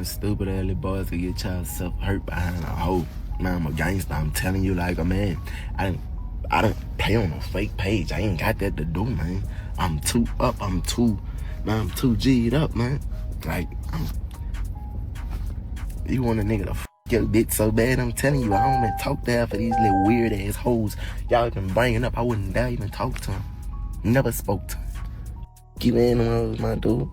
man, stupid early boys could get yourself hurt behind a hoe. Man, I'm a gangster. I'm telling you like a man. I didn't play on a fake page. I ain't got that to do, man. I'm too up. I'm too G'd up, man. Like, you want a nigga to f your bitch so bad, I'm telling you, I don't even talk to her for these little weird ass hoes y'all been bringing up. I wouldn't dare even talk to them. Never spoke to him. Keep in those, my dude.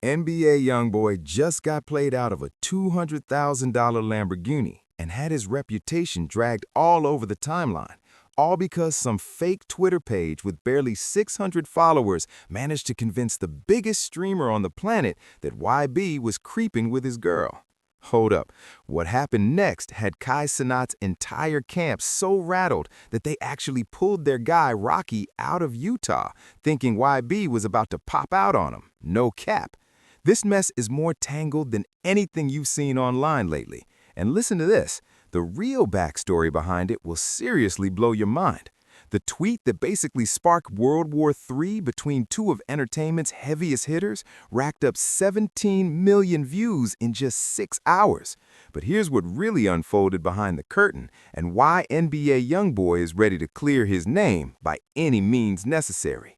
NBA YoungBoy just got played out of a $200,000 Lamborghini and had his reputation dragged all over the timeline, all because some fake Twitter page with barely 600 followers managed to convince the biggest streamer on the planet that YB was creeping with his girl. Hold up. What happened next had Kai Cenat's entire camp so rattled that they actually pulled their guy Rocky out of Utah, thinking YB was about to pop out on him. No cap. This mess is more tangled than anything you've seen online lately. And listen to this. The real backstory behind it will seriously blow your mind. The tweet that basically sparked World War III between two of entertainment's heaviest hitters racked up 17 million views in just 6 hours. But here's what really unfolded behind the curtain and why NBA YoungBoy is ready to clear his name by any means necessary.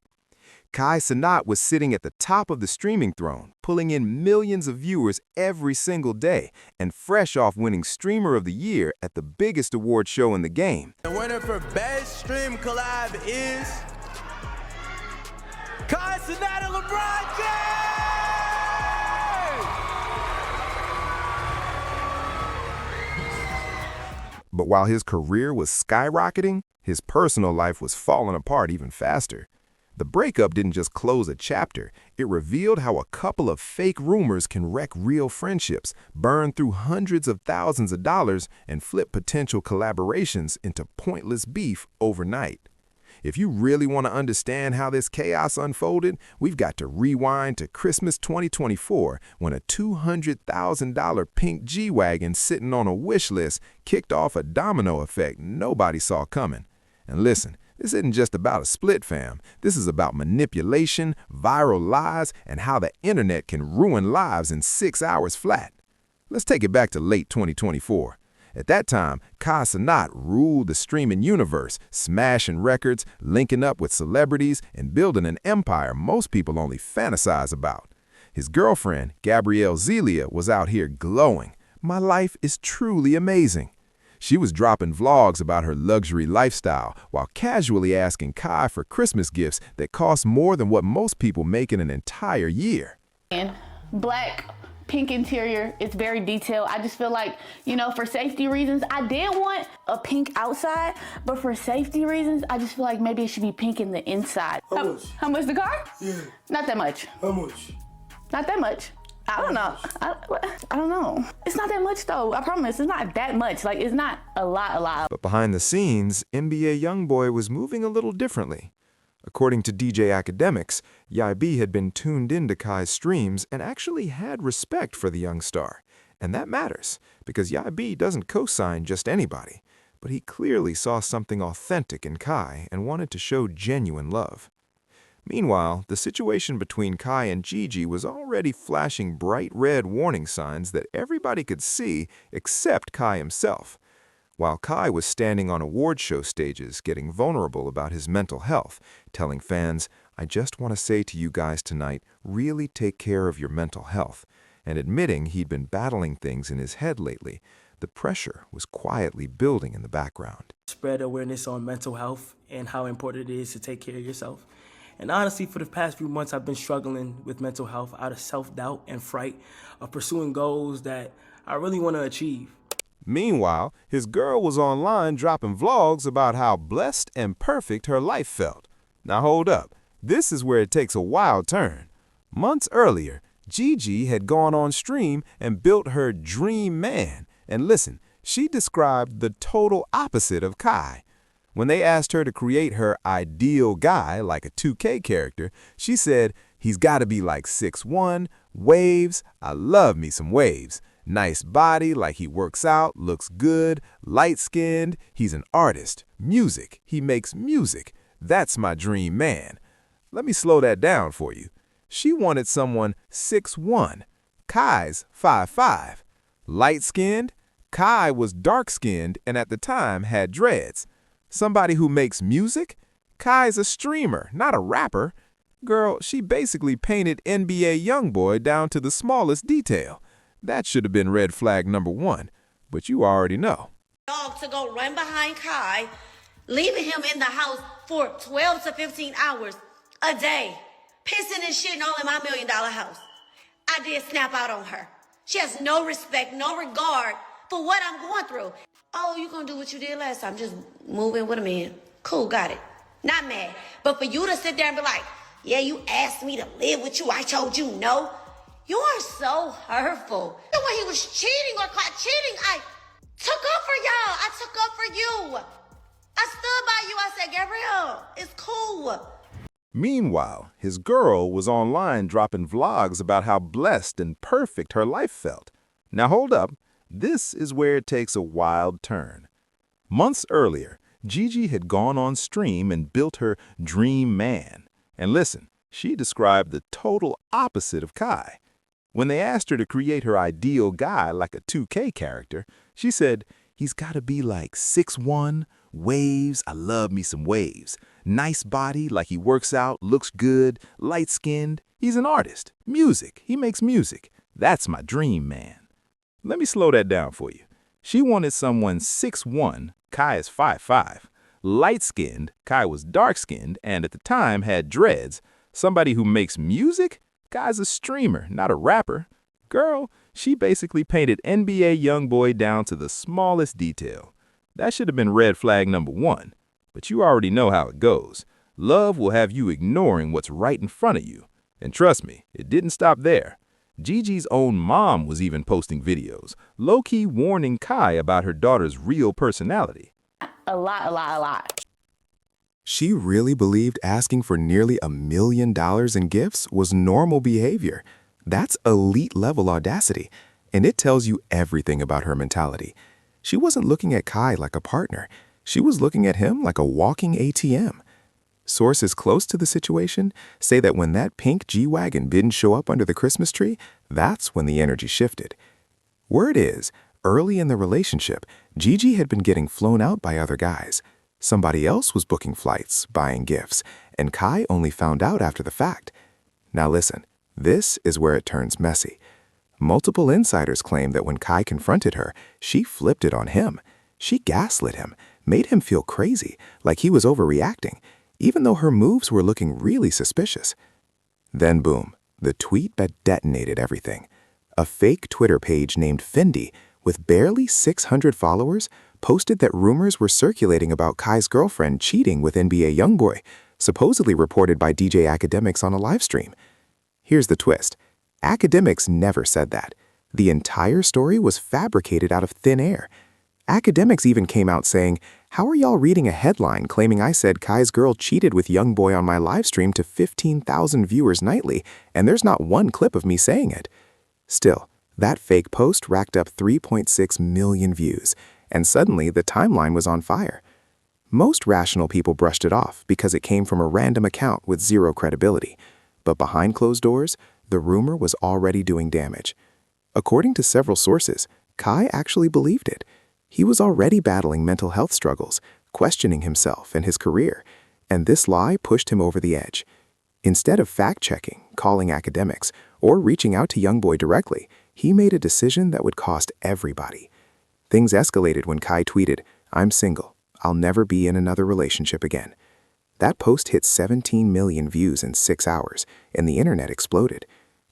Kai Cenat was sitting at the top of the streaming throne, pulling in millions of viewers every single day, and fresh off winning Streamer of the Year at the biggest award show in the game. The winner for Best Stream Collab is Kai Cenat and LeBron James! But while his career was skyrocketing, his personal life was falling apart even faster. The breakup didn't just close a chapter, it revealed how a couple of fake rumors can wreck real friendships, burn through hundreds of thousands of dollars, and flip potential collaborations into pointless beef overnight. If you really want to understand how this chaos unfolded, we've got to rewind to Christmas 2024 when a $200,000 pink G-Wagon sitting on a wish list kicked off a domino effect nobody saw coming. And listen, this isn't just about a split, fam. This is about manipulation, viral lies, and how the internet can ruin lives in 6 hours flat. Let's take it back to late 2024. At that time, Kai Cenat ruled the streaming universe, smashing records, linking up with celebrities, and building an empire most people only fantasize about. His girlfriend, Gabrielle Zelia, was out here glowing. "My life is truly amazing." She was dropping vlogs about her luxury lifestyle while casually asking Kai for Christmas gifts that cost more than what most people make in an entire year. Black, pink interior, it's very detailed. I just feel like, you know, for safety reasons, I did want a pink outside, but for safety reasons, I just feel like maybe it should be pink in the inside. How much? How much the car? Yeah. Not that much. How much? Not that much. I don't know. I don't know. It's not that much though. I promise. It's not that much. Like, it's not a lot. But behind the scenes, NBA YoungBoy was moving a little differently. According to DJ Academics, YB had been tuned into Kai's streams and actually had respect for the young star. And that matters, because YB doesn't co-sign just anybody. But he clearly saw something authentic in Kai and wanted to show genuine love. Meanwhile, the situation between Kai and Gigi was already flashing bright red warning signs that everybody could see except Kai himself. While Kai was standing on award show stages getting vulnerable about his mental health, telling fans, "I just want to say to you guys tonight, really take care of your mental health," and admitting he'd been battling things in his head lately, the pressure was quietly building in the background. Spread awareness on mental health and how important it is to take care of yourself. And honestly, for the past few months, I've been struggling with mental health out of self-doubt and fright of pursuing goals that I really want to achieve. Meanwhile, his girl was online dropping vlogs about how blessed and perfect her life felt. Now hold up, this is where it takes a wild turn. Months earlier, Gigi had gone on stream and built her dream man. And listen, she described the total opposite of Kai. When they asked her to create her ideal guy like a 2K character, she said, "He's got to be like 6'1", waves, I love me some waves. Nice body, like he works out, looks good, light-skinned, he's an artist, music, he makes music. That's my dream man." Let me slow that down for you. She wanted someone 6'1", Kai's 5'5". Light-skinned, Kai was dark-skinned and at the time had dreads. Somebody who makes music? Kai's a streamer, not a rapper. Girl, she basically painted NBA YoungBoy down to the smallest detail. That should have been red flag number 1, but you already know. Dog to go run behind Kai, leaving him in the house for 12 to 15 hours a day, pissing and shitting all in my $1 million house. I did snap out on her. She has no respect, no regard for what I'm going through. Oh, you gonna do what you did last time, just move in with a man. Cool, got it. Not mad. But for you to sit there and be like, yeah, you asked me to live with you, I told you no. You are so hurtful. When he was cheating or caught cheating, I took up for y'all. I took up for you. I stood by you. I said, Gabrielle, it's cool. Meanwhile, his girl was online dropping vlogs about how blessed and perfect her life felt. Now hold up, this is where it takes a wild turn. Months earlier, Gigi had gone on stream and built her dream man. And listen, she described the total opposite of Kai. When they asked her to create her ideal guy like a 2K character, she said, he's gotta be like 6'1", waves, I love me some waves. Nice body, like he works out, looks good, light-skinned. He's an artist. Music, he makes music. That's my dream man. Let me slow that down for you. She wanted someone 6'1", Kai is 5'5", light-skinned, Kai was dark-skinned, and at the time had dreads. Somebody who makes music? Kai's a streamer, not a rapper. Girl, she basically painted NBA YoungBoy down to the smallest detail. That should have been red flag number 1. But you already know how it goes. Love will have you ignoring what's right in front of you. And trust me, it didn't stop there. Gigi's own mom was even posting videos, low-key warning Kai about her daughter's real personality. A lot. She really believed asking for nearly $1 million in gifts was normal behavior. That's elite-level audacity, and it tells you everything about her mentality. She wasn't looking at Kai like a partner. She was looking at him like a walking ATM. Sources close to the situation say that when that pink G-Wagon didn't show up under the Christmas tree, that's when the energy shifted. Word is, early in the relationship, Gigi had been getting flown out by other guys. Somebody else was booking flights, buying gifts, and Kai only found out after the fact. Now listen, this is where it turns messy. Multiple insiders claim that when Kai confronted her, she flipped it on him. She gaslit him, made him feel crazy, like he was overreacting, even though her moves were looking really suspicious. Then boom, the tweet that detonated everything. A fake Twitter page named Fendi, with barely 600 followers, posted that rumors were circulating about Kai's girlfriend cheating with NBA YoungBoy, supposedly reported by DJ Academics on a livestream. Here's the twist. Academics never said that. The entire story was fabricated out of thin air. Academics even came out saying, "How are y'all reading a headline claiming I said Kai's girl cheated with YoungBoy on my livestream to 15,000 viewers nightly, and there's not one clip of me saying it?" Still, that fake post racked up 3.6 million views, and suddenly the timeline was on fire. Most rational people brushed it off because it came from a random account with zero credibility. But behind closed doors, the rumor was already doing damage. According to several sources, Kai actually believed it. He was already battling mental health struggles, questioning himself and his career, and this lie pushed him over the edge. Instead of fact-checking, calling academics, or reaching out to YoungBoy directly, he made a decision that would cost everybody. Things escalated when Kai tweeted, "I'm single. I'll never be in another relationship again." That post hit 17 million views in 6 hours, and the internet exploded.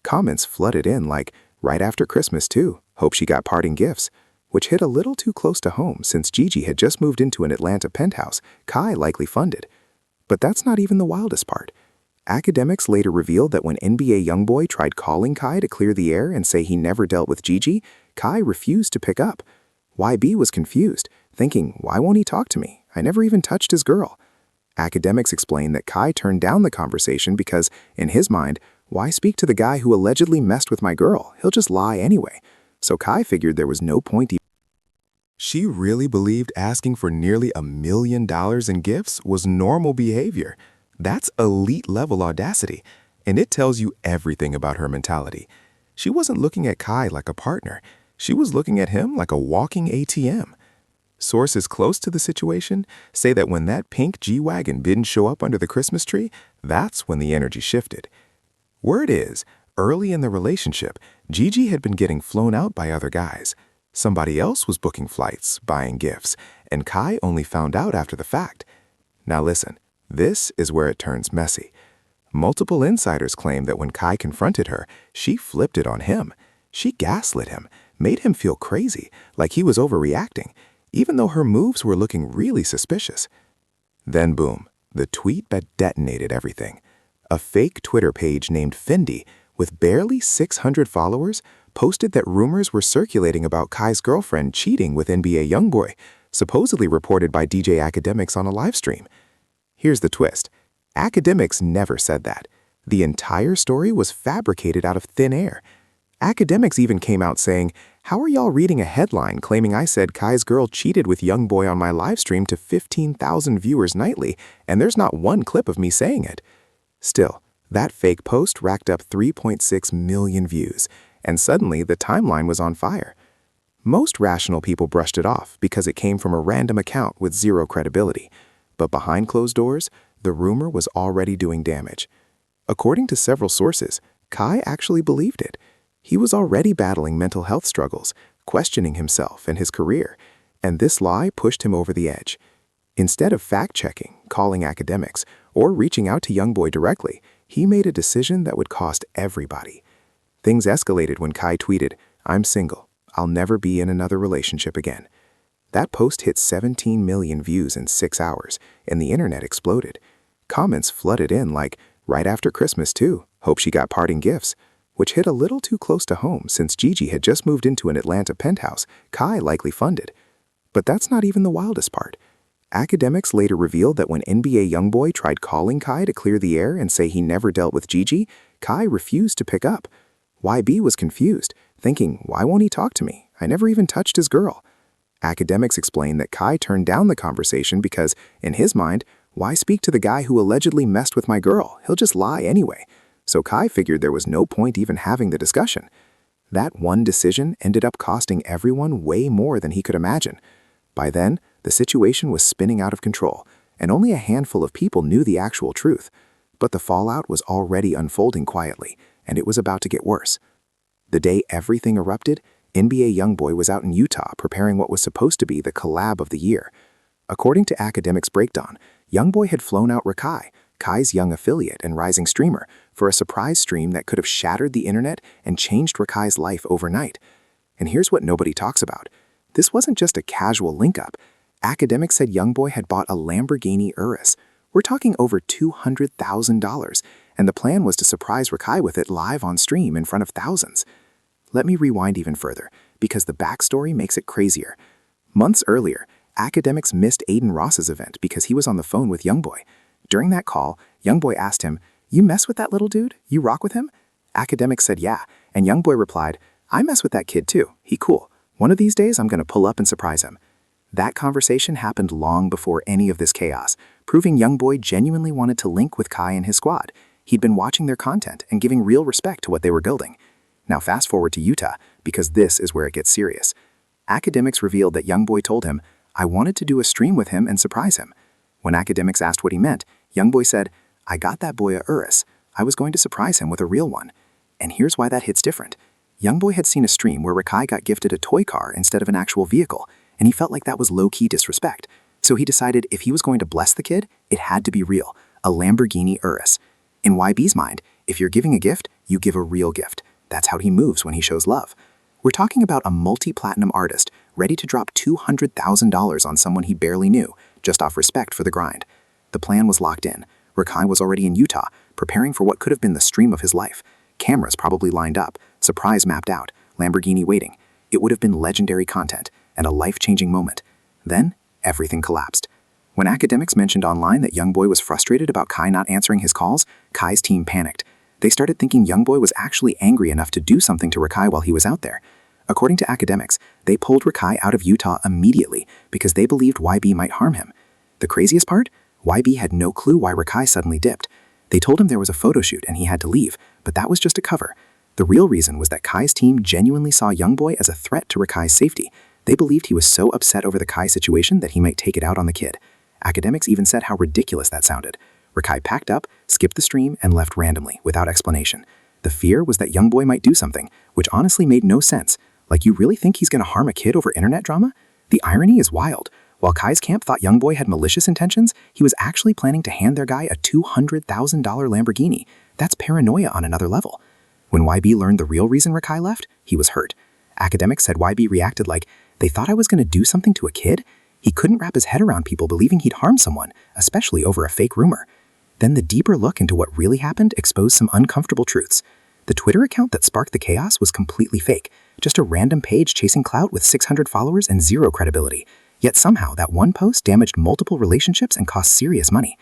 Comments flooded in like, "Right after Christmas too, hope she got parting gifts," which hit a little too close to home since Gigi had just moved into an Atlanta penthouse Kai likely funded. But that's not even the wildest part. Academics later revealed that when NBA YoungBoy tried calling Kai to clear the air and say he never dealt with Gigi, Kai refused to pick up. YB was confused, thinking, "Why won't he talk to me? I never even touched his girl." Academics explained that Kai turned down the conversation because, in his mind, why speak to the guy who allegedly messed with my girl? He'll just lie anyway. So Kai figured there was no point. She really believed asking for nearly $1 million in gifts was normal behavior. That's elite-level audacity, and it tells you everything about her mentality. She wasn't looking at Kai like a partner. She was looking at him like a walking ATM. Sources close to the situation say that when that pink G-Wagon didn't show up under the Christmas tree, that's when the energy shifted. Word is, early in the relationship, Gigi had been getting flown out by other guys. Somebody else was booking flights, buying gifts, and Kai only found out after the fact. Now listen, this is where it turns messy. Multiple insiders claim that when Kai confronted her, she flipped it on him. She gaslit him, made him feel crazy, like he was overreacting, even though her moves were looking really suspicious. Then boom, the tweet that detonated everything. A fake Twitter page named Fendi, with barely 600 followers, posted that rumors were circulating about Kai's girlfriend cheating with NBA YoungBoy, supposedly reported by DJ Academics on a livestream. Here's the twist. Academics never said that. The entire story was fabricated out of thin air. Academics even came out saying, "How are y'all reading a headline claiming I said Kai's girl cheated with YoungBoy on my livestream to 15,000 viewers nightly, and there's not one clip of me saying it?" Still, that fake post racked up 3.6 million views, and suddenly the timeline was on fire. Most rational people brushed it off because it came from a random account with zero credibility. But behind closed doors, the rumor was already doing damage. According to several sources, Kai actually believed it. He was already battling mental health struggles, questioning himself and his career, and this lie pushed him over the edge. Instead of fact-checking, calling academics, or reaching out to YoungBoy directly, he made a decision that would cost everybody. Things escalated when Kai tweeted, "I'm single. I'll never be in another relationship again." That post hit 17 million views in 6 hours, and the internet exploded. Comments flooded in like, "Right after Christmas too. Hope she got parting gifts," which hit a little too close to home since Gigi had just moved into an Atlanta penthouse Kai likely funded. But that's not even the wildest part. Academics later revealed that when NBA YoungBoy tried calling Kai to clear the air and say he never dealt with Gigi, Kai refused to pick up. YB was confused, thinking, "Why won't he talk to me? I never even touched his girl." Academics explained that Kai turned down the conversation because, in his mind, why speak to the guy who allegedly messed with my girl? He'll just lie anyway. So Kai figured there was no point even having the discussion. That one decision ended up costing everyone way more than he could imagine. By then, the situation was spinning out of control, and only a handful of people knew the actual truth. But the fallout was already unfolding quietly, and it was about to get worse. The day everything erupted, NBA YoungBoy was out in Utah preparing what was supposed to be the collab of the year. According to Academics Breakdown, YoungBoy had flown out Rakai, Kai's young affiliate and rising streamer, for a surprise stream that could have shattered the internet and changed Rakai's life overnight. And here's what nobody talks about. This wasn't just a casual link-up. Academics said YoungBoy had bought a Lamborghini Urus. We're talking over $200,000, and the plan was to surprise Rakai with it live on stream in front of thousands. Let me rewind even further, because the backstory makes it crazier. Months earlier, Academics missed Aiden Ross's event because he was on the phone with YoungBoy. During that call, YoungBoy asked him, "You mess with that little dude? You rock with him?" Academics said yeah, and YoungBoy replied, "I mess with that kid too. He cool. One of these days I'm gonna pull up and surprise him." That conversation happened long before any of this chaos, proving YoungBoy genuinely wanted to link with Kai and his squad. He'd been watching their content and giving real respect to what they were building. Now fast forward to Utah, because this is where it gets serious. Academics revealed that YoungBoy told him, "I wanted to do a stream with him and surprise him." When Academics asked what he meant, YoungBoy said, "I got that boy a Urus. I was going to surprise him with a real one." And here's why that hits different. YoungBoy had seen a stream where Rakai got gifted a toy car instead of an actual vehicle, and he felt like that was low-key disrespect. So he decided if he was going to bless the kid, it had to be real, a Lamborghini Urus. In YB's mind, if you're giving a gift, you give a real gift. That's how he moves when he shows love. We're talking about a multi-platinum artist ready to drop $200,000 on someone he barely knew, just off respect for the grind. The plan was locked in. Rakai was already in Utah, preparing for what could have been the stream of his life. Cameras probably lined up, surprise mapped out, Lamborghini waiting. It would have been legendary content and a life-changing moment. Then, everything collapsed. When Academics mentioned online that YoungBoy was frustrated about Kai not answering his calls, Kai's team panicked. They started thinking YoungBoy was actually angry enough to do something to Rakai while he was out there. According to Academics, they pulled Rakai out of Utah immediately because they believed YB might harm him. The craziest part? YB had no clue why Rakai suddenly dipped. They told him there was a photo shoot and he had to leave, but that was just a cover. The real reason was that Kai's team genuinely saw YoungBoy as a threat to Rakai's safety. They believed he was so upset over the Kai situation that he might take it out on the kid. Academics even said how ridiculous that sounded. Rakai packed up, skipped the stream, and left randomly, without explanation. The fear was that YoungBoy might do something, which honestly made no sense. Like, you really think he's gonna harm a kid over internet drama? The irony is wild. While Kai's camp thought YoungBoy had malicious intentions, he was actually planning to hand their guy a $200,000 Lamborghini. That's paranoia on another level. When YB learned the real reason Rakai left, he was hurt. Academics said YB reacted like, "They thought I was gonna do something to a kid?" He couldn't wrap his head around people believing he'd harm someone, especially over a fake rumor. Then the deeper look into what really happened exposed some uncomfortable truths. The Twitter account that sparked the chaos was completely fake, just a random page chasing clout with 600 followers and zero credibility. Yet somehow that one post damaged multiple relationships and cost serious money.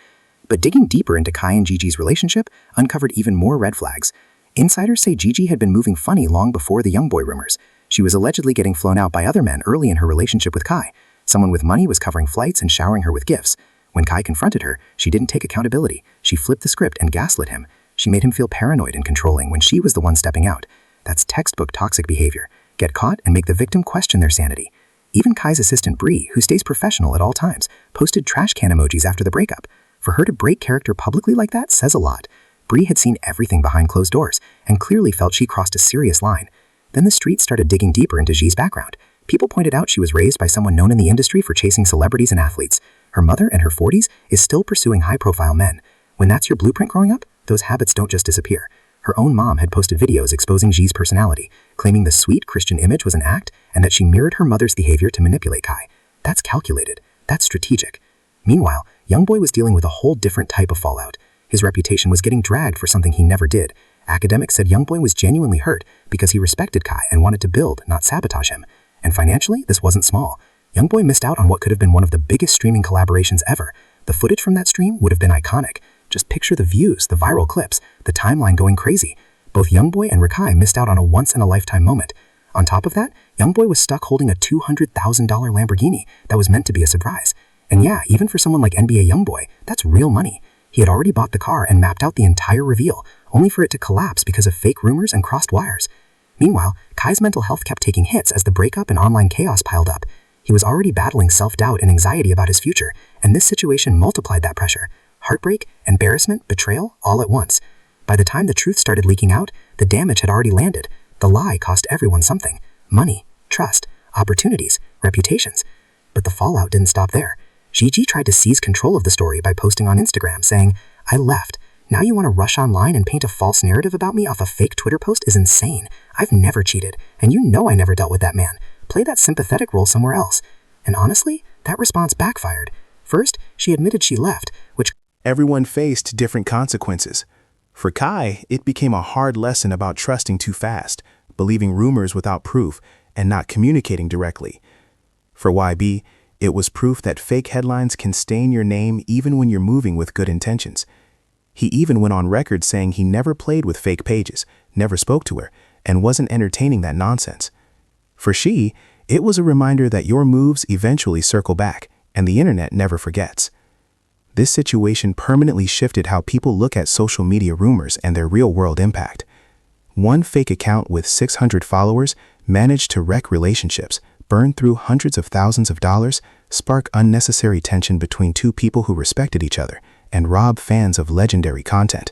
But digging deeper into Kai and Gigi's relationship uncovered even more red flags. Insiders say Gigi had been moving funny long before the YoungBoy rumors. She was allegedly getting flown out by other men early in her relationship with Kai. Someone with money was covering flights and showering her with gifts. When Kai confronted her, she didn't take accountability. She flipped the script and gaslit him. She made him feel paranoid and controlling when she was the one stepping out. That's textbook toxic behavior. Get caught and make the victim question their sanity. Even Kai's assistant Bree, who stays professional at all times, posted trash can emojis after the breakup. For her to break character publicly like that says a lot. Bree had seen everything behind closed doors and clearly felt she crossed a serious line. Then the streets started digging deeper into G's background. People pointed out she was raised by someone known in the industry for chasing celebrities and athletes. Her mother, in her 40s, is still pursuing high-profile men. When that's your blueprint growing up, those habits don't just disappear. Her own mom had posted videos exposing G's personality, claiming the sweet Christian image was an act and that she mirrored her mother's behavior to manipulate Kai. That's calculated. That's strategic. Meanwhile, YoungBoy was dealing with a whole different type of fallout. His reputation was getting dragged for something he never did. Academics said YoungBoy was genuinely hurt because he respected Kai and wanted to build, not sabotage him. And financially, this wasn't small. YoungBoy missed out on what could have been one of the biggest streaming collaborations ever. The footage from that stream would have been iconic. Just picture the views, the viral clips, the timeline going crazy. Both YoungBoy and Rakai missed out on a once-in-a-lifetime moment. On top of that, YoungBoy was stuck holding a $200,000 Lamborghini that was meant to be a surprise. And yeah, even for someone like NBA YoungBoy, that's real money. He had already bought the car and mapped out the entire reveal, only for it to collapse because of fake rumors and crossed wires. Meanwhile, Kai's mental health kept taking hits as the breakup and online chaos piled up. He was already battling self-doubt and anxiety about his future, and this situation multiplied that pressure. Heartbreak, embarrassment, betrayal, all at once. By the time the truth started leaking out, the damage had already landed. The lie cost everyone something. Money, trust, opportunities, reputations. But the fallout didn't stop there. Gigi tried to seize control of the story by posting on Instagram saying, "I left. Now you want to rush online and paint a false narrative about me off a fake Twitter post is insane. I've never cheated, and you know I never dealt with that man. Play that sympathetic role somewhere else." And honestly, that response backfired. First, she admitted she left, which Everyone faced different consequences. For Kai, it became a hard lesson about trusting too fast, believing rumors without proof, and not communicating directly. For YB, it was proof that fake headlines can stain your name even when you're moving with good intentions. He even went on record saying he never played with fake pages, never spoke to her, and wasn't entertaining that nonsense. For she, it was a reminder that your moves eventually circle back, and the internet never forgets. This situation permanently shifted how people look at social media rumors and their real-world impact. One fake account with 600 followers managed to wreck relationships, burn through hundreds of thousands of dollars, spark unnecessary tension between two people who respected each other, and rob fans of legendary content.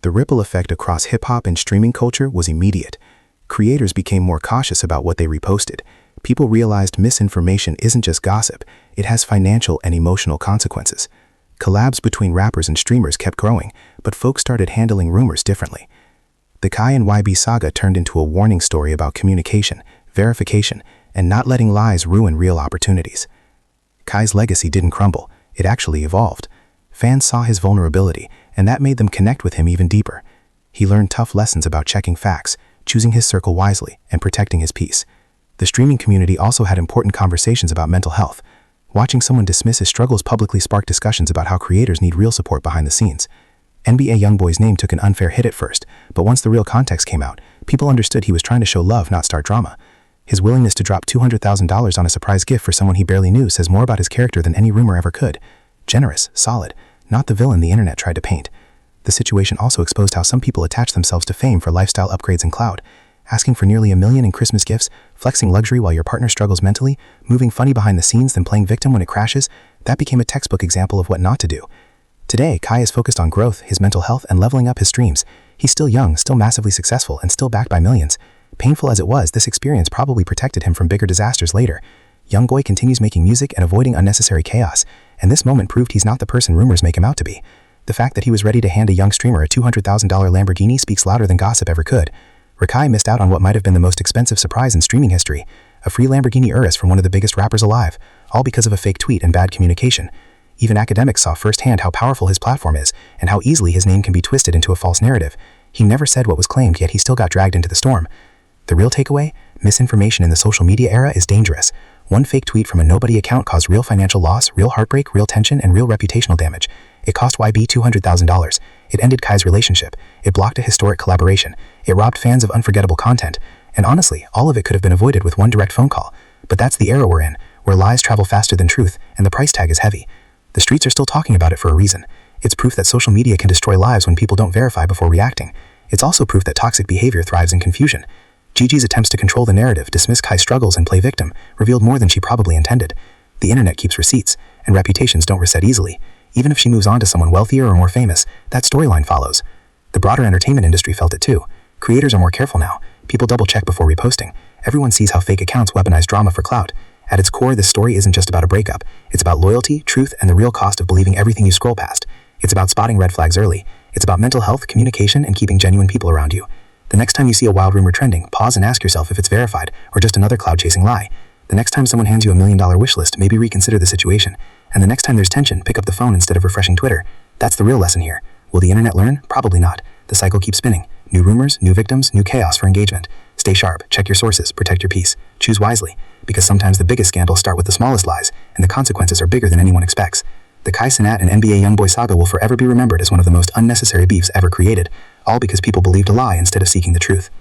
The ripple effect across hip-hop and streaming culture was immediate. Creators became more cautious about what they reposted. People realized misinformation isn't just gossip, it has financial and emotional consequences. Collabs between rappers and streamers kept growing, but folks started handling rumors differently. The Kai and YB saga turned into a warning story about communication, verification, and not letting lies ruin real opportunities. Kai's legacy didn't crumble, it actually evolved. Fans saw his vulnerability, and that made them connect with him even deeper. He learned tough lessons about checking facts, choosing his circle wisely, and protecting his peace. The streaming community also had important conversations about mental health. Watching someone dismiss his struggles publicly sparked discussions about how creators need real support behind the scenes. NBA YoungBoy's name took an unfair hit at first, but once the real context came out, people understood he was trying to show love, not start drama. His willingness to drop $200,000 on a surprise gift for someone he barely knew says more about his character than any rumor ever could. Generous, solid, not the villain the internet tried to paint. The situation also exposed how some people attach themselves to fame for lifestyle upgrades and clout, asking for nearly $1 million in Christmas gifts, flexing luxury while your partner struggles mentally, moving funny behind the scenes then playing victim when it crashes. That became a textbook example of what not to do. Today, Kai is focused on growth, his mental health, and leveling up his streams. He's still young, still massively successful, and still backed by millions. Painful as it was, this experience probably protected him from bigger disasters later. YoungBoy continues making music and avoiding unnecessary chaos, and this moment proved he's not the person rumors make him out to be. The fact that he was ready to hand a young streamer a $200,000 Lamborghini speaks louder than gossip ever could. Kai missed out on what might have been the most expensive surprise in streaming history, a free Lamborghini Urus from one of the biggest rappers alive, all because of a fake tweet and bad communication. Even academics saw firsthand how powerful his platform is and how easily his name can be twisted into a false narrative. He never said what was claimed, yet he still got dragged into the storm. The real takeaway? Misinformation in the social media era is dangerous. One fake tweet from a nobody account caused real financial loss, real heartbreak, real tension, and real reputational damage. It cost YB $200,000. It ended Kai's relationship. It blocked a historic collaboration. It robbed fans of unforgettable content. And honestly, all of it could have been avoided with one direct phone call. But that's the era we're in, where lies travel faster than truth, and the price tag is heavy. The streets are still talking about it for a reason. It's proof that social media can destroy lives when people don't verify before reacting. It's also proof that toxic behavior thrives in confusion. Gigi's attempts to control the narrative, dismiss Kai's struggles, and play victim revealed more than she probably intended. The internet keeps receipts, and reputations don't reset easily. Even if she moves on to someone wealthier or more famous, that storyline follows. The broader entertainment industry felt it too. Creators are more careful now. People double-check before reposting. Everyone sees how fake accounts weaponize drama for clout. At its core, this story isn't just about a breakup. It's about loyalty, truth, and the real cost of believing everything you scroll past. It's about spotting red flags early. It's about mental health, communication, and keeping genuine people around you. The next time you see a wild rumor trending, pause and ask yourself if it's verified or just another cloud-chasing lie. The next time someone hands you $1 million wish list, maybe reconsider the situation. And the next time there's tension, pick up the phone instead of refreshing Twitter. That's the real lesson here. Will the internet learn? Probably not. The cycle keeps spinning. New rumors, new victims, new chaos for engagement. Stay sharp, check your sources, protect your peace. Choose wisely, because sometimes the biggest scandals start with the smallest lies, and the consequences are bigger than anyone expects. The Kai Cenat and NBA YoungBoy saga will forever be remembered as one of the most unnecessary beefs ever created, all because people believed a lie instead of seeking the truth.